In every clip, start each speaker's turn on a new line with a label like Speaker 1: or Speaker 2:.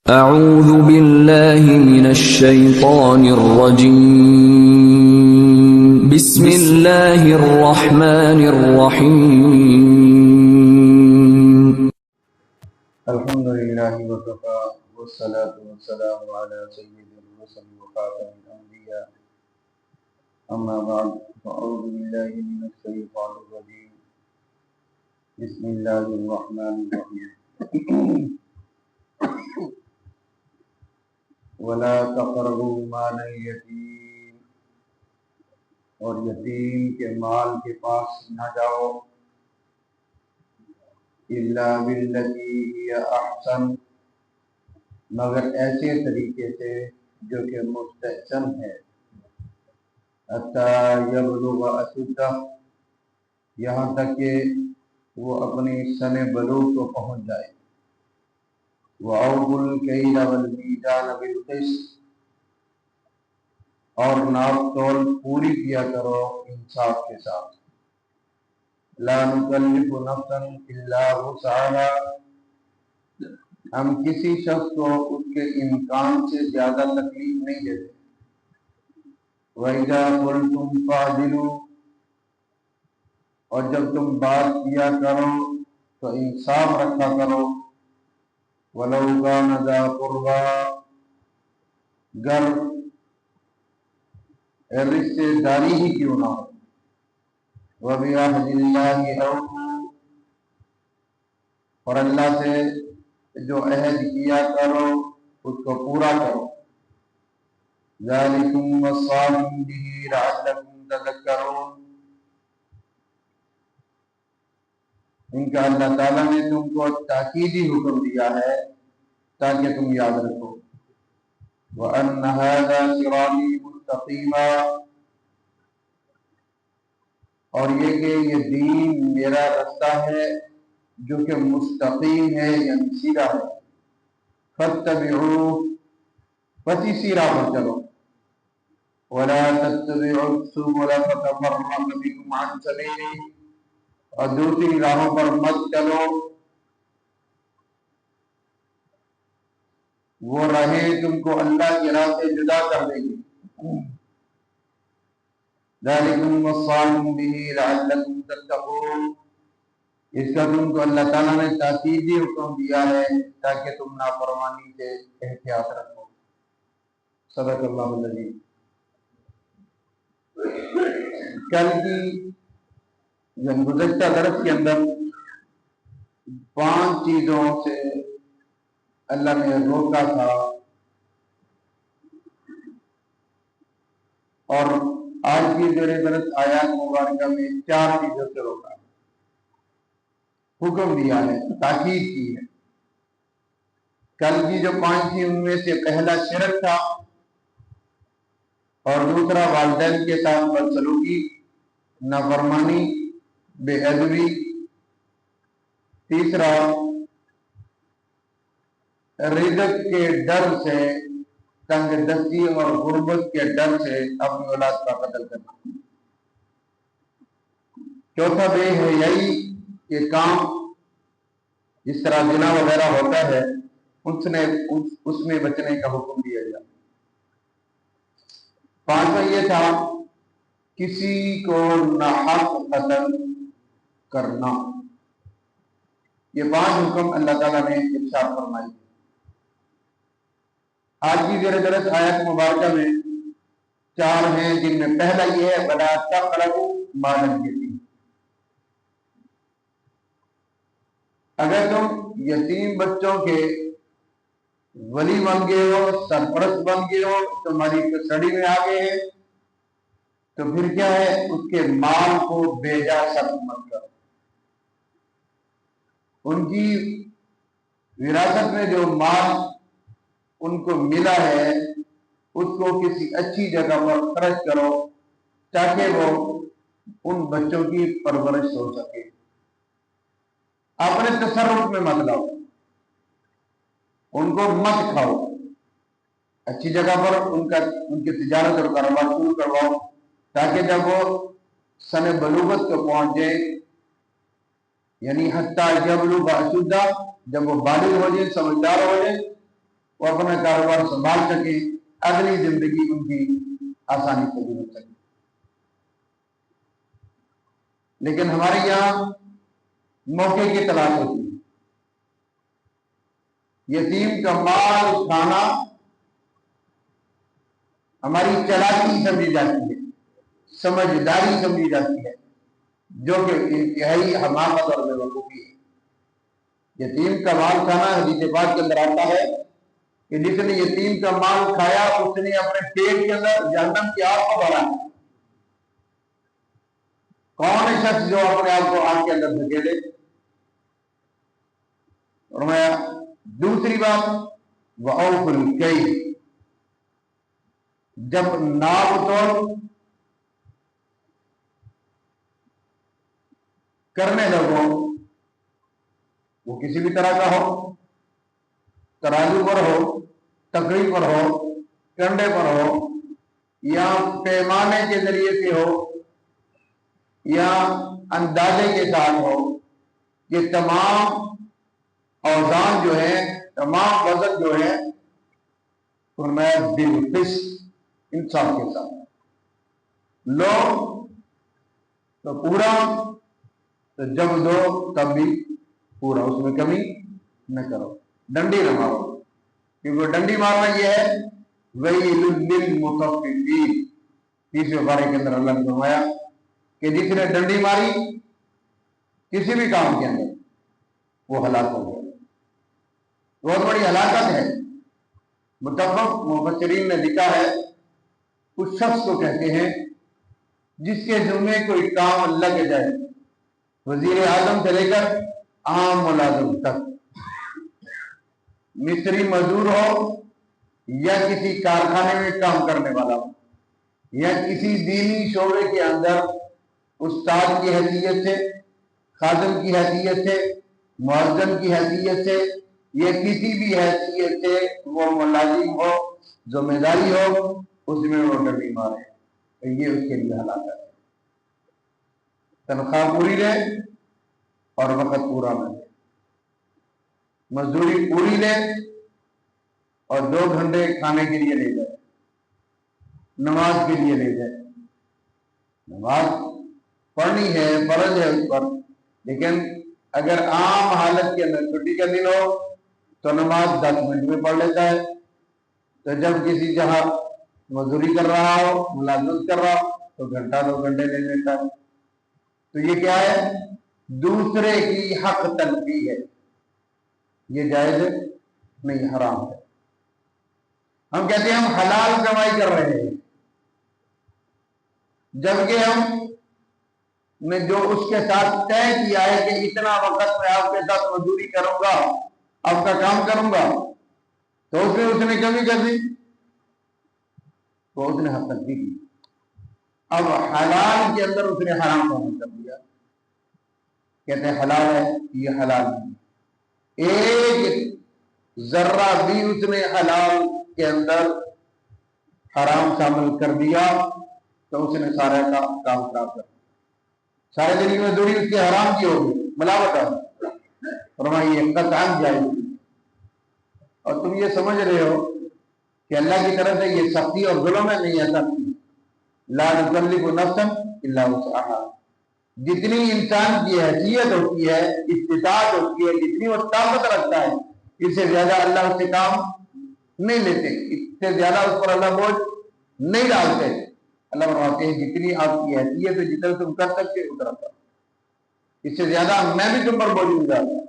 Speaker 1: اعوذ باللہ من الشیطان الرجیم بسم اللہ الرحمن الرحیم
Speaker 2: الحمدللہ وکفا والصلاة والسلام علی سید الرسل وخاتم الانبیاء اما بعد فاعوذ باللہ من الشیطان الرجیم بسم اللہ الرحمن الرحیم ولا تقربوا مال الیتیم، اور یتیم کے مال کے پاس نہ جاؤ، الا باللتی ہی احسن، مگر ایسے طریقے سے جو کہ مستحسن ہے، حتی یبلغ اشدہ، یہاں تک کہ وہ اپنی سن بلوغ کو پہنچ جائے، وَأَوْفُوا الْكَيْلَ وَالْمِيزَانَ بِالْقِسْطِ، اور ناپ تول پوری کیا کرو انصاف کے ساتھ، لا نکلف نفسا الا وسعها، ہم کسی شخص کو اس کے امکان سے زیادہ تکلیف نہیں دیتے، وَإِذَا قُلْتُمْ فَاعْدِلُوا، اور جب تم بات کیا کرو تو انصاف رکھا کرو، وَلَوْ كَانَ ذَا قُرْبَىٰ، گر رشتے داری ہی کیوں نہ ہو، وَبِعَهْدِ اللَّهِ أَوْفُوا، اور اللہ سے جو عہد کیا کرو اس کو پورا کرو، ذَلِكُمْ وَصَّاكُمْ بِهِ لَعَلَّكُمْ تَذَكَّرُونَ، ان کا اللہ تعالیٰ نے تم کو تاکیدی حکم دیا ہے تاکہ تم یاد رکھو، وَأَنَّ هَذَا صِرَاطِي مُسْتَقِيمًا، اور یہ کہ یہ دین میرا رستہ ہے جو کہ مستقیم ہے یعنی سیدھا ہے، فَاتَّبِعُوهُ، بس اسی راہ پر چلو، وَلَا تَتَّبِعُوا السُّبُلَ فَتَفَرَّقَ بِكُمْ عَنْ سَبِيلِهِ، اور دوسری راہوں پر مت چلو، وہ راہیں تم کو اللہ کی راہ سے جدا کر دیں گی، ذَلِكُمْ وَصَّاكُمْ بِهِ لَعَلَّكُمْ تَتَّقُونَ، اس کا تم کو اللہ تعالیٰ نے تاکیدی حکم دیا ہے تاکہ تم نافرمانی سے احتیاط رکھو، صدق اللہ العظیم۔ کل کی گزشتہ درس کے اندر 5 چیزوں سے اللہ نے روکا تھا، اور آج کی زیر درس آیات مبارکہ میں 4 چیزوں سے روکا، حکم دیا ہے، تاکید کی ہے۔ کل کی جو 5 تھی ان میں سے پہلا شرک تھا، اور دوسرا والدین کے ساتھ بدسلوکی، نافرمانی، بے ادبی، تیسرا رزق کے ڈر سے، تنگ دستی اور غربت کے ڈر سے اپنی اولاد کا قتل کرنا، چوتھا بے حیائی کے کام جس طرح زنا وغیرہ ہوتا ہے اس میں بچنے کا حکم دیا گیا، پانچواں یہ تھا کسی کو ناحق قتل کرنا۔ یہ 5 حکم اللہ تعالیٰ نے ارشاد فرمائی۔ آج کی زیر درس آیت مبارکہ میں 4 ہیں، جن میں پہلا یہ ہے وَلَا تَقْرَبُوا مَالَ الْيَتِيمِ، اگر تم یتیم بچوں کے ولی بن گئے ہو، سرپرست بن گئے ہو، تمہاری کسٹڈی میں آ گئے ہیں، تو پھر کیا ہے، اس کے مال کو بے جا صرف مت کرو، ان کی وراثت میں جو مال ان کو ملا ہے اس کو کسی اچھی جگہ پر خرچ کرو تاکہ وہ ان بچوں کی پرورش ہو سکے، اپنے تصرف میں مت لاؤ، ان کو مت کھاؤ، اچھی جگہ پر ان کی تجارت اور کاروبار شروع کرواؤ تاکہ جب وہ سن بلوغت کو پہنچ جائے، یعنی حتی یبلغ اشدہ، جب وہ بالغ ہو جائے، سمجھدار ہو جائے، وہ اپنا کاروبار سنبھال سکیں، اگلی زندگی ان کی آسانی سے گزر سکے۔ لیکن ہمارے یہاں موقع کی تلاش ہوتی ہے، یتیم کا مال کھانا ہماری چالاکی سمجھی جاتی ہے، سمجھداری سمجھی جاتی ہے، جو کہ انتہائی حماقت اور بے وقوفی ہے۔ یتیم کا مال کھانا حدیث پاک کے اندر آتا ہے کہ جس نے یتیم کا مال کھایا اس نے اپنے پیٹ کے اندر جہنم کی آگ کو بھرا۔ کون ہے شخص جو اپنے آپ کو آگ کے اندر دھکیلے؟ فرمایا دوسری بات وَأَوْفُوا الْكَيْلَ، جب ناپ تول کرنے لگو، وہ کسی بھی طرح کا ہو، ترازو پر ہو، تکڑی پر ہو، کنڈے پر ہو، یا پیمانے کے ذریعے سے ہو، یا اندازے کے ساتھ ہو، یہ تمام اوزان جو ہیں، تمام وزن جو ہے فرمایا بالقسط، انصاف کے ساتھ لو تو پورا، تو جب دو تب بھی پورا، اس میں کمی نہ کرو، ڈنڈی نہ مارو، کیونکہ ڈنڈی مارنا یہ ہے وَيْلٌ لِّلْمُطَفِّفِينَ۔ 30ویں پارے کے اندر اللہ نے فرمایا کہ جس نے ڈنڈی ماری کسی بھی کام کے اندر وہ ہلاک ہو گیا، بہت بڑی ہلاکت ہے۔ متفق مفسرین نے لکھا ہے اس شخص کو کہتے ہیں جس کے ذمے کوئی کام لگ جائے، وزیر اعظم سے لے کر عام ملازم تک، مستری مزدور ہو یا کسی کارخانے میں کام کرنے والا ہو، یا کسی دینی شعبے کے اندر استاد کی حیثیت سے، خادم کی حیثیت سے، مؤذن کی حیثیت سے، یا کسی بھی حیثیت سے وہ ملازم ہو، ذمہ داری ہو، اس میں وہ ڈنڈی مارے تو یہ اس کے لیے ہلاکت ہے۔ تنخواہ پوری لے اور وقت پورا نہ دے، مزدوری پوری لے اور 2 گھنٹے کھانے کے لیے لے جائے، نماز کے لیے لے جائے۔ نماز پڑھنی ہے، فرض ہے اس پر، لیکن اگر عام حالت کے اندر چھٹی کا دن ہو تو نماز 10 منٹ میں پڑھ لیتا ہے، تو جب کسی جہاں مزدوری کر رہا ہو، ملازمت کر رہا ہو تو گھنٹہ 2 گھنٹے لے لیتا ہے۔ تو یہ کیا ہے؟ دوسرے کی حق تلفی ہے، یہ جائز نہیں، حرام ہے۔ ہم کہتے ہیں ہم حلال کمائی کر رہے ہیں، جبکہ ہم نے جو اس کے ساتھ طے کیا ہے کہ اتنا وقت میں آپ کے ساتھ مزدوری کروں گا، آپ کا کام کروں گا، تو اس نے کمی کر دی تو اس نے حق تلفی کی۔ اب حلال کے اندر اس نے حرام کام کر دیا، کہتے ہیں حلال ہے، یہ حلال نہیں، ایک ذرہ بھی اس نے حلال کے اندر حرام شامل کر دیا تو اس نے سارا کام خراب کر دیا، سارے دن کی مزدوری اس کی حرام کی ہوگی، ملاوٹ ہے۔ فرمائیے قطعاً جائز، اور تم یہ سمجھ رہے ہو کہ اللہ کی طرف سے یہ سختی اور ظلم ہے؟ نہیں، ایسا نہیں۔ لا نکلف نفسا الا وسعها، جتنی انسان کی حیثیت ہوتی ہے، استطاعت ہوتی ہے، جتنی وہ طاقت رکھتا ہے، اس سے زیادہ اللہ اس سے کام نہیں لیتے، اس سے زیادہ اس پر اللہ بوجھ نہیں ڈالتے۔ اللہ فرماتے ہیں جتنی آپ کی حیثیت ہے، جتنا تم کر سکتے اتنا کرو، اس سے زیادہ میں بھی تم پر بوجھ نہیں ڈالتا۔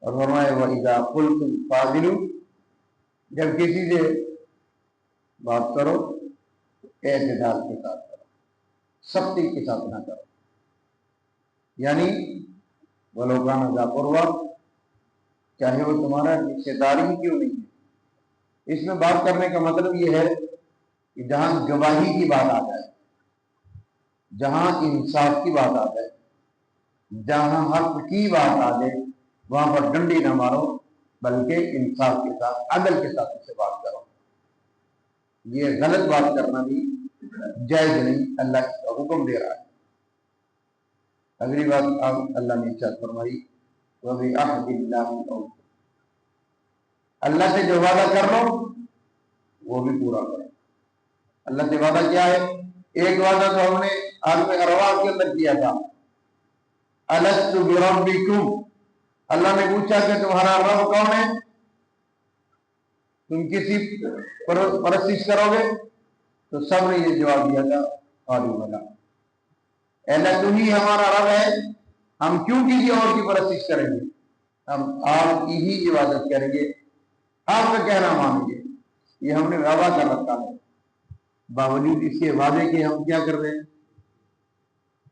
Speaker 2: اور فرمایا وَإِذَا قُلْتُمْ فَاعْدِلُوا، جب کسی سے بات کرو اعتدال کے ساتھ کرو، سختی کے ساتھ نہ کرو، یعنی وَلَوْ كَانَ ذَا قُرْبَىٰ، چاہے وہ تمہارا رشتہ دار ہی کیوں نہیں ہے۔ اس میں بات کرنے کا مطلب یہ ہے کہ جہاں گواہی کی بات آ جائے، جہاں انصاف کی بات آ جائے، جہاں حق کی بات آ جائے، وہاں پر ڈنڈی نہ مارو، بلکہ انصاف کے ساتھ، عدل کے ساتھ اس سے بات کرو۔ یہ غلط بات کرنا بھی جائز نہیں، اللہ اس کا حکم دے رہا ہے۔ اگلی بات اب اللہ نے ارشاد فرمائی وَبِعَهْدِ اللَّهِ أَوْفُوا، اللہ سے جو وعدہ کر لو وہ بھی پورا کرو. اللہ سے وعدہ کیا ہے؟ ایک وعدہ تو ہم نے عالم ارواح کے اندر کیا تھا، الست بربکم. اللہ نے پوچھا کہ تمہارا رب کون ہے؟ تم کسی پرستش کرو گے؟ تو سب نے یہ جواب دیا تھا قالوا بلی. اللہ تم ہی ہمارا رب ہے، ہم کیوں کسی اور کی پرستش کریں گے؟ ہم آپ کی ہی عبادت کریں گے، آپ کا کہنا مانیں گے. یہ ہم نے وعدہ کر رکھا ہے. باوجود اس کے وعدے کے ہم کیا کر رہے ہیں؟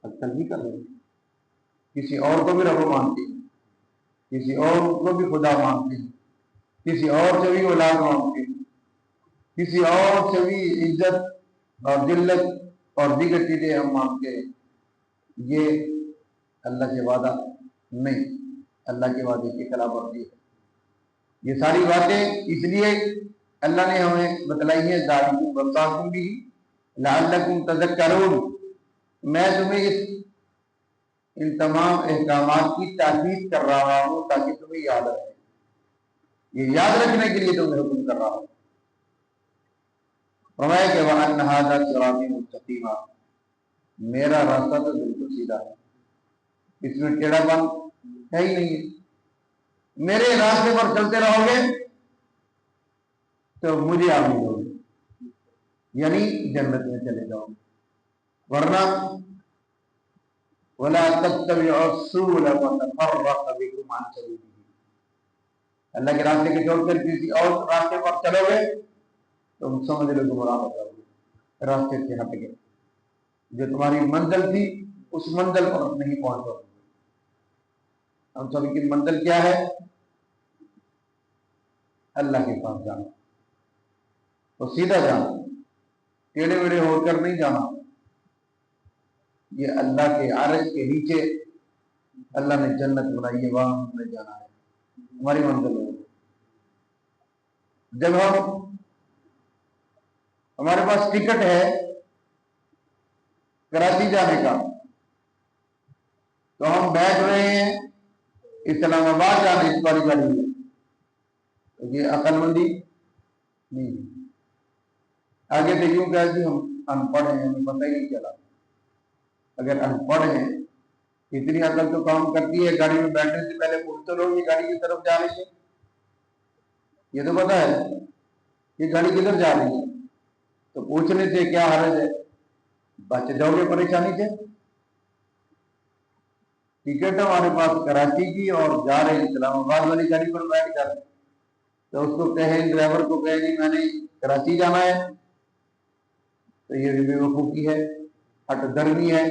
Speaker 2: اکثر بھی کر رہے ہیں. کسی اور کو بھی رب مانتے ہیں، کسی اور کو بھی خدا مانتے ہیں، کسی اور سے بھی اولاد مانتے ہیں، کسی اور سے بھی عزت اور ذلت اور دیگر چیزیں ہم مانتے ہیں. یہ اللہ کے وعدہ نہیں، اللہ کے وعدے کی خلاف ورزی ہے. یہ ساری باتیں اس لیے اللہ نے ہمیں بتلائی ہیں، ذالکم وصاکم بھی لعلکم تذکرون. میں تمہیں ان تمام احکامات کی تاکید کر رہا ہوں تاکہ تمہیں یاد رہے. یہ یاد رکھنے کے لیے تمہیں حکم کر رہا ہوں. فرمایا کہ وَأَنَّ هَذَا صِرَاطِي مُسْتَقِيمًا، میرا راستہ تو بالکل سیدھا ہے، اس میں ٹیڑھا پن ہے ہی نہیں ہے. میرے راستے پر چلتے رہو گے تو مجھے آپ ملو گے، یعنی جنت میں چلے جاؤ گے. ورنہ وَلَا تَتَّبِعُوا السُّبُلَ فَتَفَرَّقَ بِكُمْ عَنْ سَبِيلِهِ، اللہ کے راستے کے چھوڑ کر کسی اور راستے پر چلو گے تو تم سمجھ لو گمراہ ہو جاؤ گے، راستے سے ہٹ گئے. جو تمہاری منزل تھی اس منزل پر نہیں پہنچ گے. ہم سب کی منزل کیا ہے؟ اللہ کے پاس جانا، تو سیدھا جانا، ٹیڑھے ویڑے ہو کر نہیں جانا. یہ اللہ کے عرش کے نیچے اللہ نے جنت بنائی ہے، وہاں ہم نے جانا ہے، ہماری منزل ہے. جب ہمارے پاس ٹکٹ ہے کراچی جانے کا تو ہم بیٹھ رہے ہیں اسلام آباد جانے اس باری گاڑی میں، تو یہ عقل مندی نہیں. آگے سے یوں کہا کہ ہم ان پڑھ ہیں، ہمیں پتہ ہی نہیں چلا. اگر ان پڑھ ہیں اتنی عقل تو کام کرتی ہے، گاڑی میں بیٹھنے سے پہلے پوچھ تو لو یہ گاڑی کی طرف جا رہی ہے، یہ تو پتا ہے یہ گاڑی کدھر جا رہی ہے. تو پوچھنے سے کیا حرج ہے، بچ جاؤ گے پریشانی سے. ٹکٹ ہمارے پاس کراچی کی اور جا رہے اسلام آباد والی گاڑی پر بیٹھ کر، تو اس کو کہیں ڈرائیور کو کہیں نہیں میں نے کراچی جانا ہے، تو یہ بھی بے وقوفی ہے، ہٹ درمی ہے،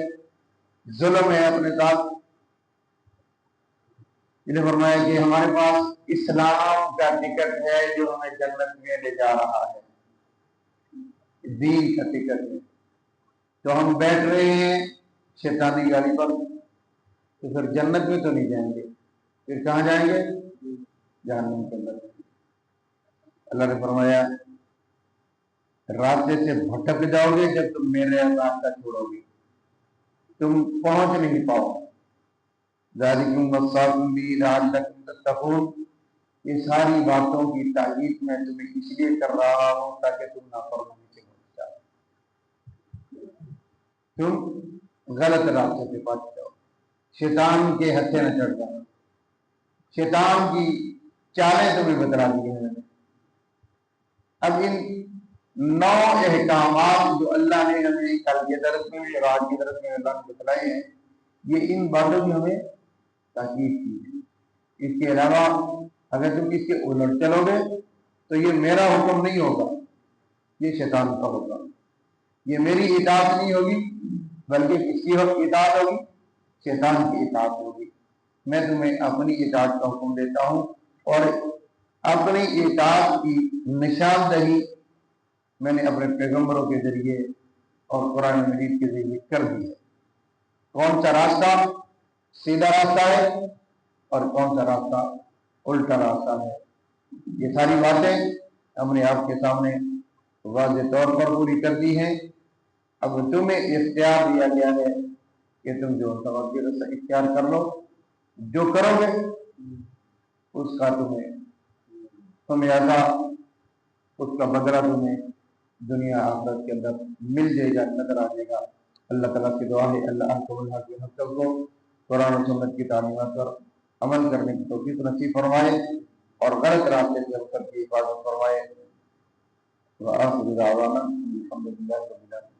Speaker 2: ظلم ہے اپنے ساتھ. انہیں فرمایا کہ ہمارے پاس اسلام کا ٹکٹ ہے جو ہمیں جنت میں لے جا رہا ہے، دین کا ٹکٹ ہے. تو ہم بیٹھ رہے ہیں شیطانی گاڑی پر، تو پھر جنت میں تو نہیں جائیں گے، پھر کہاں جائیں گے؟ جہنم کے اندر. اللہ نے فرمایا راستے سے بھٹک جاؤ گے جب تم میرے راستہ چھوڑو گے، تم پہنچ نہیں پاؤ. ذالکم وصاکم بہ لعلکم تتقون، یہ ساری باتوں کی تاکید میں تمہیں اس لیے کر رہا ہوں تاکہ تم نافرمانی سے بچ جاؤ، تم غلط راستے سے بچ جاؤ، شیطان کے ہتھے نہ چڑھ جاؤ. شیطان کی چالیں تمہیں بتلا دی ہیں. اب ان 9 احکامات جو اللہ نے ہمیں کل کے درس میں اور آج کی درس میں اللہ نے بتلائے ہیں، یہ ان باتوں کی ہمیں تاکید کی ہے. اس کے علاوہ اگر تم اس کے الٹ چلو گے تو یہ میرا حکم نہیں ہوگا، یہ شیطان کا ہوگا. یہ میری اطاعت نہیں ہوگی بلکہ کس کی اطاعت ہوگی؟ شیطان کی اطاعت ہوگی. میں تمہیں اپنی اطاعت کا حکم دیتا ہوں اور اپنی اطاعت کی نشاندہی میں نے اپنے پیغمبروں کے ذریعے اور قرآن مجید کے ذریعے کر دی ہے. کون سا راستہ سیدھا راستہ ہے اور کون سا راستہ الٹا راستہ ہے، یہ ساری باتیں ہم نے آپ کے سامنے واضح طور پر پوری کر دی ہیں. اب تمہیں اختیار دیا گیا ہے کہ تم جو توجہ سے اختیار کر لو، جو کرو گے اس کا تمہیں تو لہٰذا اس کا بدلہ تمہیں دنیا آخرت کے اندر مل جائے گا، نظر آ جائے گا۔ اللہ تعالیٰ کی دعا ہے اللہ کو قرآن و سنت کی تعلیمات پر عمل کرنے کی توفیق نصیب فرمائے اور غلط راستے سے ہم سب کی حفاظت فرمائے۔ وآخر دعوانا الحمدللہ رب العالمین۔